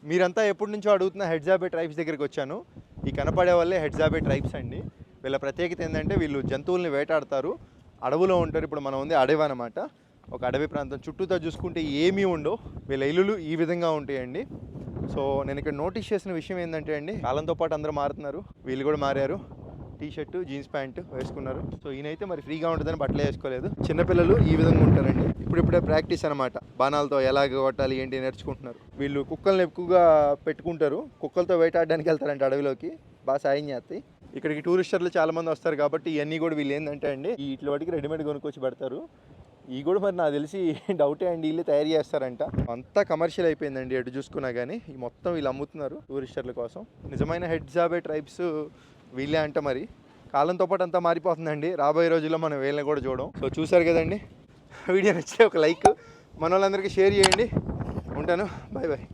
మీరంతా ఎప్పటి నుంచో అడుగుతున్న హెడ్జాబే ట్రైబ్స్ దగ్గరికి వచ్చాను. ఈ కనపడే వాళ్ళే హెడ్జాబే ట్రైబ్స్ అండి. వీళ్ళ ప్రత్యేకత ఏంటంటే వీళ్ళు జంతువుల్ని వేటాడతారు, అడవిలో ఉంటారు. ఇప్పుడు మనం ఉంది అడవి అనమాట, ఒక అడవి ప్రాంతం. చుట్టూతో చూసుకుంటే ఏమీ ఉండవు. వీళ్ళ ఇల్లులు ఈ విధంగా ఉంటాయండి. సో నేను ఇక్కడ నోటీస్ చేసిన విషయం ఏంటంటే అండి, కాలంతో పాటు అందరూ మారుతున్నారు. వీళ్ళు కూడా మారారు. టీ షర్టు జీన్స్ ప్యాంటు వేసుకున్నారు. సో ఈయనైతే మరి ఫ్రీగా ఉంటుందని బట్టలు వేసుకోలేదు. చిన్నపిల్లలు ఈ విధంగా ఉంటారండి. ఇప్పుడిప్పుడే ప్రాక్టీస్ అనమాట, బాణాలతో ఎలాగ కొట్టాలి ఏంటి నేర్చుకుంటున్నారు. వీళ్ళు కుక్కల్ని ఎక్కువగా పెట్టుకుంటారు, కుక్కలతో వేటాడడానికి వెళ్తారంట అడవిలోకి, బాగా సాయం చేస్తాయి. ఇక్కడికి టూరిస్టర్లు చాలామంది వస్తారు కాబట్టి ఇవన్నీ కూడా వీళ్ళు ఏంటంటే అండి వీటి వాటికి రెడీమేడ్ కొనుక్కొచ్చి పెడతారు. ఇవి కూడా మరి నాకు తెలిసి డౌటే అండి, వీళ్ళు తయారు చేస్తారంట. అంతా కమర్షియల్ అయిపోయిందండి ఎటు చూసుకున్నా కానీ. ఈ మొత్తం వీళ్ళు అమ్ముతున్నారు టూరిస్టర్ల కోసం. నిజమైన హెడ్జాబే ట్రైబ్స్ వీళ్ళే అంట. మరి కాలంతో పాటు అంతా మారిపోతుందండి. రాబోయే రోజుల్లో మనం వీళ్ళని కూడా చూడడం. సో చూసారు కదండి, వీడియో నచ్చితే ఒక లైక్, మన వాళ్ళందరికీ షేర్ చేయండి. ఉంటాను, బాయ్ బాయ్.